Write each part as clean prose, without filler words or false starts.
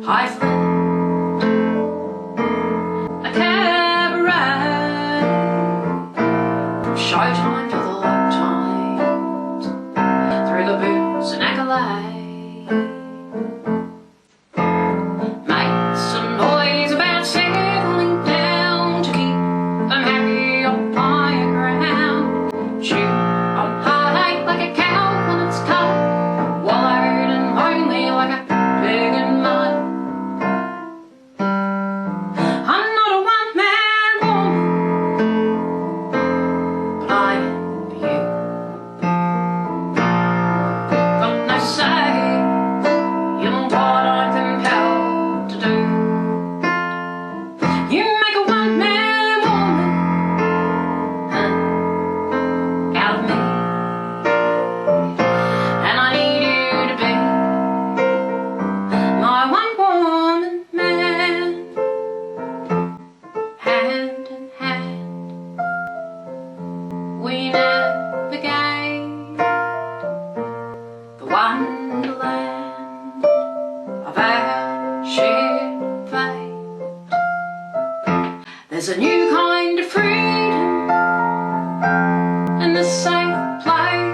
I've lived a cabaret, from showtime to the low times, through the booze and accolade. Made some noise about settling down to keep them happy on higher ground. Shoot on high like a cow when it's caught, wallowed and lonely like a pig in mud. I'm not a one-man woman, but I am for you. Got no say in what I'm compelled to do. You make a one-man woman out of me, and I need you to be my one-woman man. Hand in hand, we navigate the wonderland of our shared fate. There's a new kind of freedom in this safe place,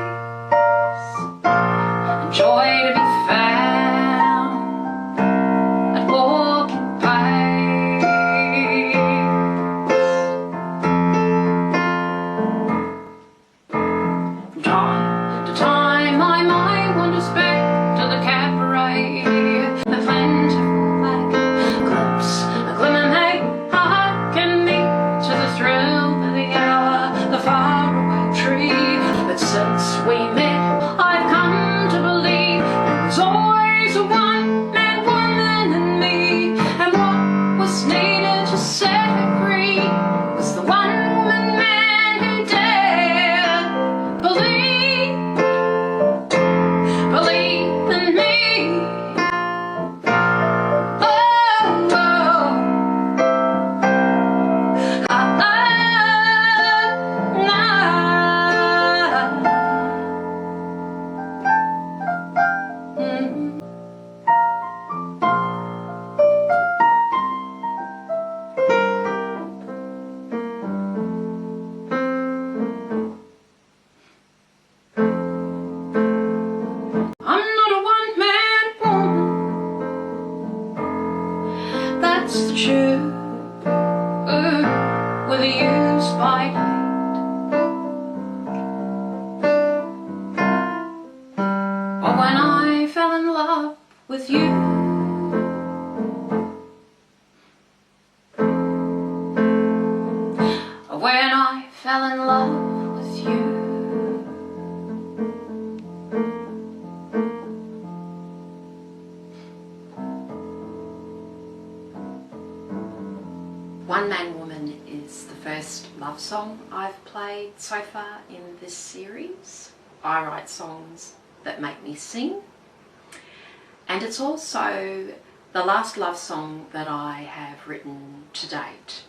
and joy to be found at walking pace. From time to time my mind wanders back to the cabaret, the flint of black glimpse, a glimmer made a heart can meet to the thrill of the hour, the faraway tree. But since we met I've come to believe there was always a one-man woman in me, and what was needed to set her free was the one-woman man who dared believe in me. Oh, oh, I'm not a one-man woman, that's the truth. With a use by night, or when I fell in love with you. Or when I fell in love with you. One Man Woman is the first love song I've played so far in this series. I write songs that make me sing, and it's also the last love song that I have written to date.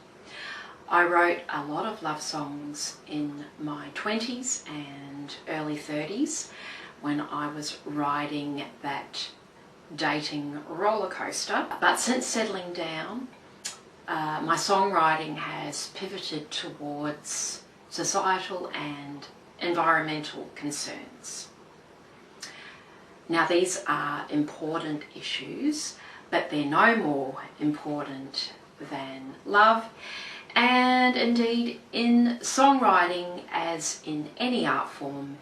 I wrote a lot of love songs in my 20s and early 30s when I was riding that dating roller coaster, but since settling down, my songwriting has pivoted towards societal and environmental concerns. Now, these are important issues, but they're no more important than love, and indeed in songwriting, as in any art form,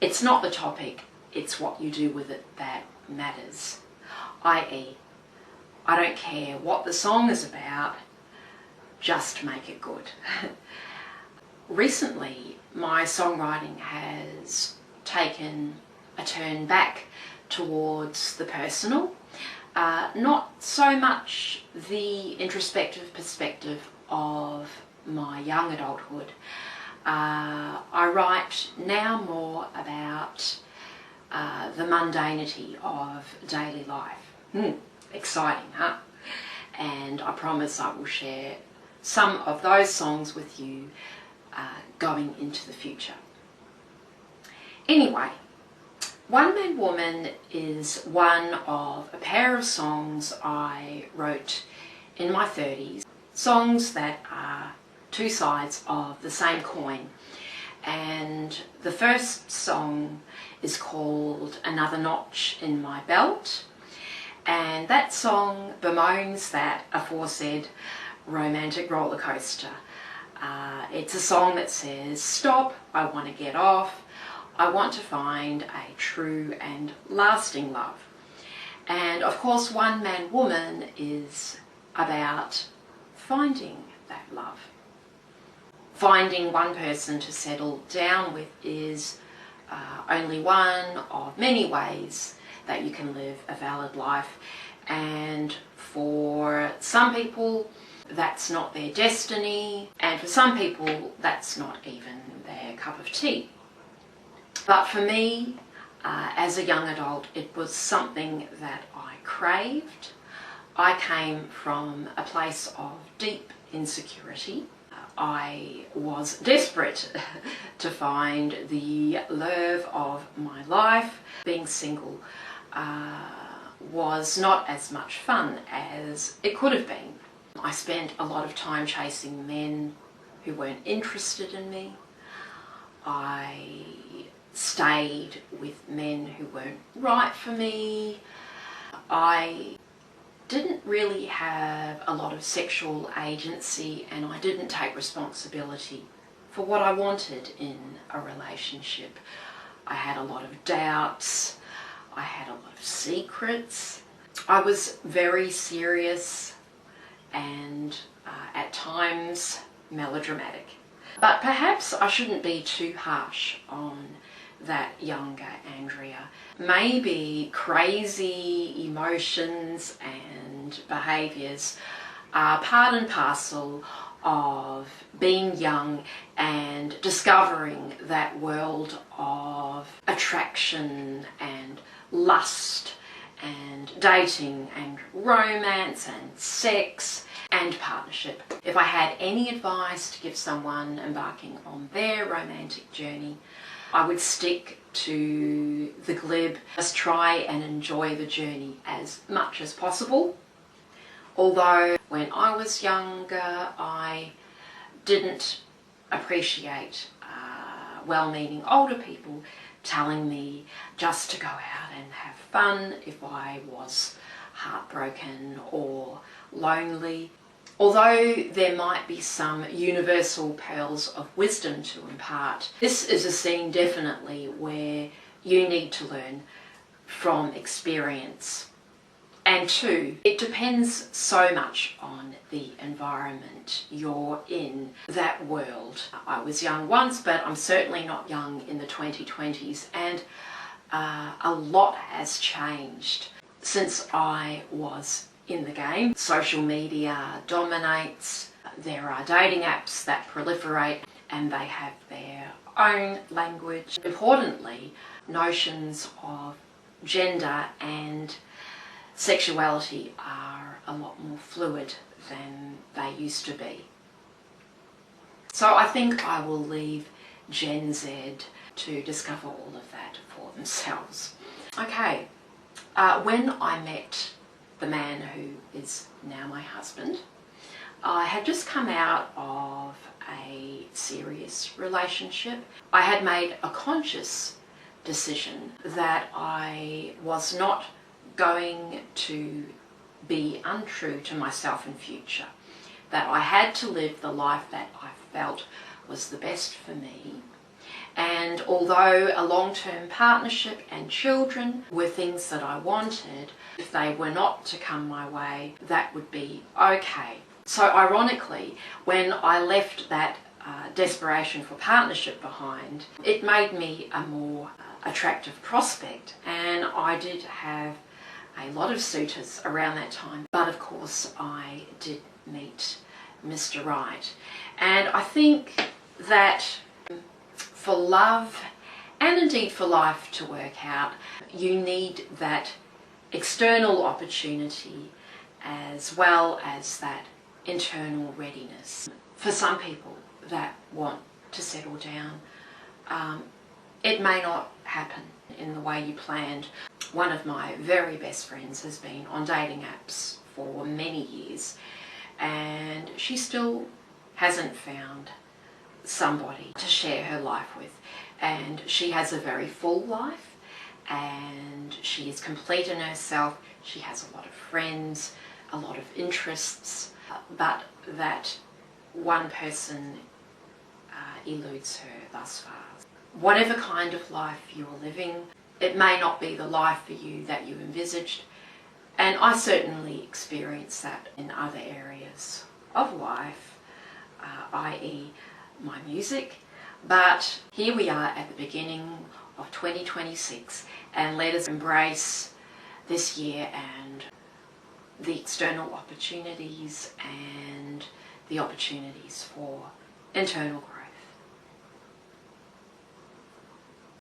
it's not the topic, it's what you do with it that matters. i.e., I don't care what the song is about, just make it good. Recently, my songwriting has taken a turn back towards the personal, not so much the introspective perspective of my young adulthood. I write now more about the mundanity of daily life. Exciting, huh? And I promise I will share some of those songs with you going into the future. Anyway, One Man Woman is one of a pair of songs I wrote in my 30s. Songs that are two sides of the same coin. And the first song is called Another Notch in My Belt. And that song bemoans that aforesaid romantic roller coaster. It's a song that says, stop, I want to get off, I want to find a true and lasting love. And of course, One Man Woman is about finding that love. Finding one person to settle down with is only one of many ways that you can live a valid life. And for some people, that's not their destiny, and for some people that's not even their cup of tea. But for me, as a young adult, it was something that I craved. I came from a place of deep insecurity. I was desperate to find the love of my life. Being single was not as much fun as it could have been. I spent a lot of time chasing men who weren't interested in me. I stayed with men who weren't right for me. I didn't really have a lot of sexual agency, and I didn't take responsibility for what I wanted in a relationship. I had a lot of doubts. I had a lot of secrets. I was very serious and at times melodramatic. But perhaps I shouldn't be too harsh on that younger Andrea. Maybe crazy emotions and behaviours are part and parcel of being young and discovering that world of attraction and lust and dating and romance and sex and partnership. If I had any advice to give someone embarking on their romantic journey, I would stick to the glib. Just try and enjoy the journey as much as possible. Although when I was younger, I didn't appreciate well-meaning older people telling me just to go out and have fun if I was heartbroken or lonely. Although there might be some universal pearls of wisdom to impart, this is a scene definitely where you need to learn from experience. And two, it depends so much on the environment you're in, that world. I was young once, but I'm certainly not young in the 2020s, and a lot has changed since I was in the game. Social media dominates. There are dating apps that proliferate, and they have their own language. Importantly, notions of gender and sexuality are a lot more fluid than they used to be. So I think I will leave Gen Z to discover all of that for themselves. Okay, when I met the man who is now my husband, I had just come out of a serious relationship. I had made a conscious decision that I was not going to be untrue to myself in future, that I had to live the life that I felt was the best for me. And although a long-term partnership and children were things that I wanted, if they were not to come my way, that would be okay. So ironically, when I left that desperation for partnership behind, it made me a more attractive prospect, and I did have a lot of suitors around that time. But of course I did meet Mr. Right. And I think that for love, and indeed for life to work out, you need that external opportunity as well as that internal readiness. For some people that want to settle down, it may not happen in the way you planned. One of my very best friends has been on dating apps for many years, and she still hasn't found somebody to share her life with. And she has a very full life, and she is complete in herself. She has a lot of friends, a lot of interests, but that one person eludes her thus far. Whatever kind of life you're living, it may not be the life for you that you envisaged, and I certainly experienced that in other areas of life, i.e. my music. But here we are at the beginning of 2026, and let us embrace this year and the external opportunities and the opportunities for internal growth.